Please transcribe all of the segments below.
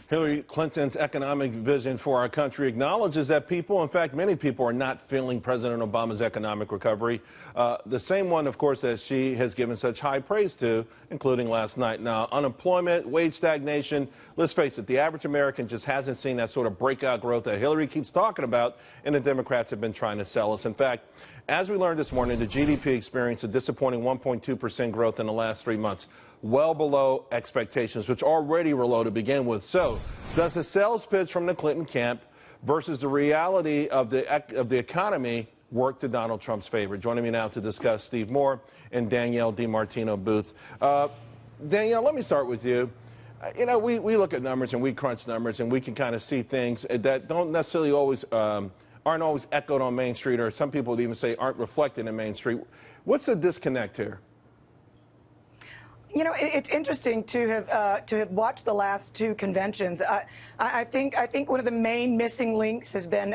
Hillary Clinton's economic vision for our country acknowledges that people, in fact, many people are not feeling President Obama's economic recovery. The same one, of course, that she has given such high praise to, including last night. Now, unemployment, wage stagnation, let's face it, the average American just hasn't seen that sort of breakout growth that Hillary keeps talking about and the Democrats have been trying to sell us. In fact, as we learned this morning, the GDP experienced a disappointing 1.2% growth in the last 3 months, well below expectations, which already were low to begin with. So, does the sales pitch from the Clinton camp versus the reality of the economy work to Donald Trump's favor? Joining me now to discuss, Steve Moore and Danielle DiMartino Booth. Danielle, let me start with you. You know, we look at numbers and we crunch numbers and we can kind of see things that don't necessarily always aren't always echoed on Main Street, or some people would even say aren't reflected in Main Street. What's the disconnect here? You know, it's interesting to have watched the last two conventions. I think one of the main missing links has been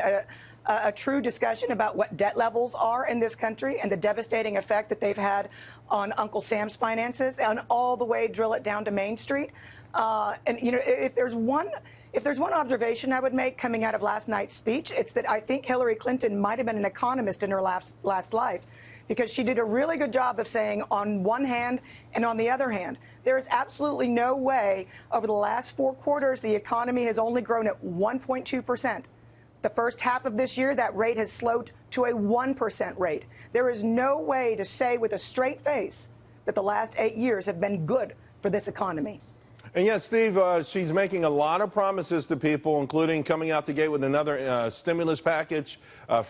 a true discussion about what debt levels are in this country and the devastating effect that they've had on Uncle Sam's finances, and all the way drill it down to Main Street. And you know, if there's one observation I would make coming out of last night's speech, it's that I think Hillary Clinton might have been an economist in her last life, because she did a really good job of saying, on one hand and on the other hand, there is absolutely no way over the last 4 quarters the economy has only grown at 1.2%. The first half of this year, that rate has slowed to a 1% rate. There is no way to say with a straight face that the last 8 years have been good for this economy. And yet, Steve, she's making a lot of promises to people, including coming out the gate with another stimulus package,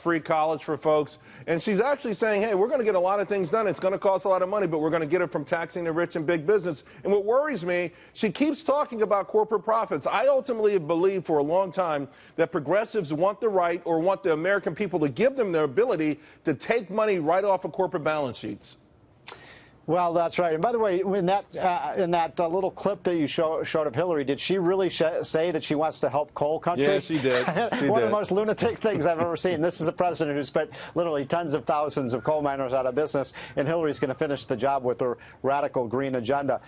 free college for folks. And she's actually saying, hey, we're going to get a lot of things done. It's going to cost a lot of money, but we're going to get it from taxing the rich and big business. And what worries me, she keeps talking about corporate profits. I ultimately believe for a long time that progressives want the right, or want the American people to give them their ability to take money right off of corporate balance sheets. Well, that's right. And by the way, in that little clip that you showed of Hillary, did she really say that she wants to help coal countries? Yeah, she did. One of the most lunatic things I've ever seen. This is a president who spent literally tens of thousands of coal miners out of business, and Hillary's going to finish the job with her radical green agenda.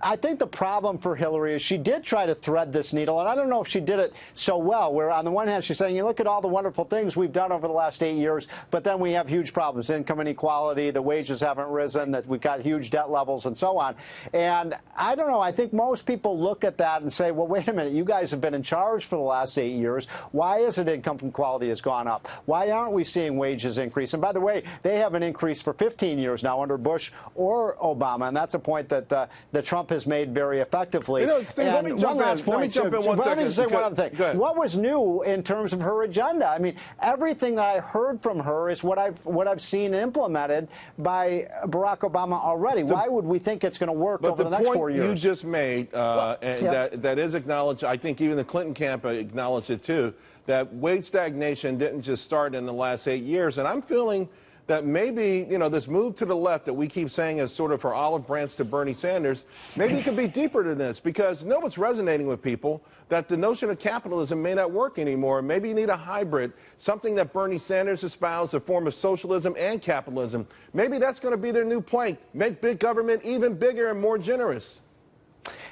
I think the problem for Hillary is she did try to thread this needle, and I don't know if she did it so well, where on the one hand she's saying, you look at all the wonderful things we've done over the last 8 years, but then we have huge problems, income inequality, the wages haven't risen, that we've got huge debt levels and so on. And I don't know, I think most people look at that and say, well, wait a minute, you guys have been in charge for the last 8 years. Why is it income inequality has gone up? Why aren't we seeing wages increase? And by the way, they haven't increased for 15 years now under Bush or Obama, and that's a point that Trump has made very effectively. You know, Steve, let me jump in 1 second. Let me say one other thing. What was new in terms of her agenda? I mean, everything that I heard from her is what I've seen implemented by Barack Obama already. Why would we think it's going to work over the next 4 years? But the point you just made, that is acknowledged, I think even the Clinton camp acknowledged it too, that wage stagnation didn't just start in the last 8 years. And I'm feeling that maybe, you know, this move to the left that we keep saying is sort of her olive branch to Bernie Sanders, maybe it could be deeper than this, because you know what's resonating with people, that the notion of capitalism may not work anymore. Maybe you need a hybrid, something that Bernie Sanders espoused, a form of socialism and capitalism. Maybe that's going to be their new plank, make big government even bigger and more generous.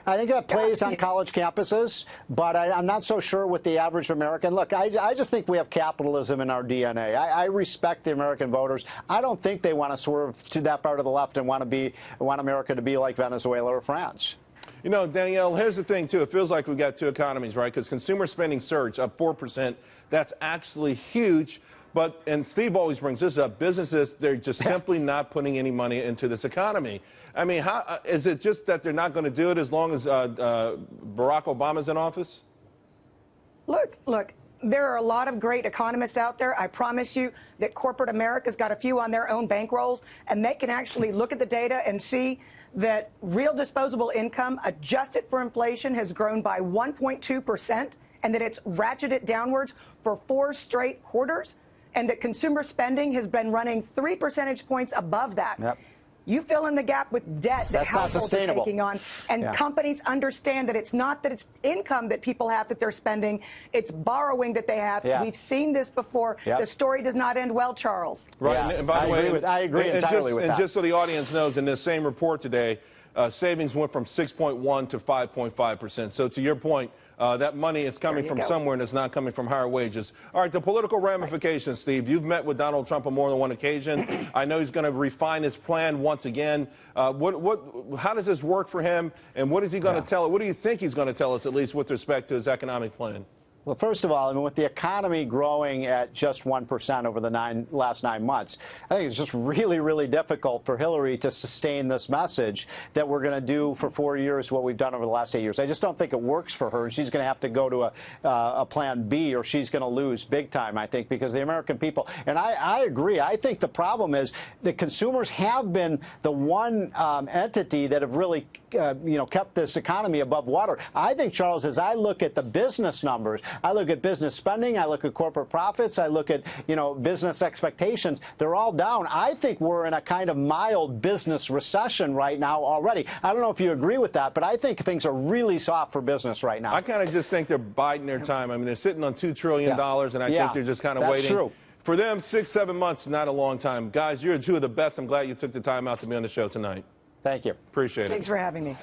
I think that plays on college campuses, but I'm not so sure with the average American. Look, I just think we have capitalism in our DNA. I respect the American voters. I don't think they want to swerve to that part of the left and want America to be like Venezuela or France. You know, Danielle, here's the thing, too. It feels like we've got two economies, right? Because consumer spending surged up 4%. That's actually huge. But, and Steve always brings this up, businesses, they're just simply not putting any money into this economy. I mean, how, is it just that they're not going to do it as long as Barack Obama's in office? Look, there are a lot of great economists out there. I promise you that corporate America's got a few on their own bankrolls, and they can actually look at the data and see that real disposable income, adjusted for inflation, has grown by 1.2%, and that it's ratcheted downwards for 4 straight quarters, and that consumer spending has been running 3 percentage points above that. Yep. You fill in the gap with debt that households are taking on, and companies understand that it's not that it's income that people have that they're spending, it's borrowing that they have. We've seen this before. The story does not end well, Charles. Right, and by the way, I agree entirely with that. And just so the audience knows, in this same report today, savings went from 6.1 to 5.5%. So to your point, that money is coming from somewhere and it's not coming from higher wages. All right, the political ramifications, Steve. You've met with Donald Trump on more than one occasion. I know he's going to refine his plan once again. How does this work for him, and what is he going to tell? What do you think he's going to tell us, at least with respect to his economic plan? Well, first of all, I mean, with the economy growing at just 1% over the last 9 months, I think it's just really, really difficult for Hillary to sustain this message that we're going to do for 4 years what we've done over the last 8 years. I just don't think it works for her. She's going to have to go to a plan B, or she's going to lose big time, I think, because the American people, and I agree, I think the problem is the consumers have been the one entity that have really kept this economy above water. I think, Charles, as I look at the business numbers, I look at business spending, I look at corporate profits, I look at, business expectations, they're all down. I think we're in a kind of mild business recession right now already. I don't know if you agree with that, but I think things are really soft for business right now. I kind of just think they're biding their time. I mean, they're sitting on $2 trillion, and I think they're just kind of waiting. That's true. For them, 6-7 months is not a long time. Guys, you're two of the best. I'm glad you took the time out to be on the show tonight. Thank you. Appreciate it. Thanks for having me.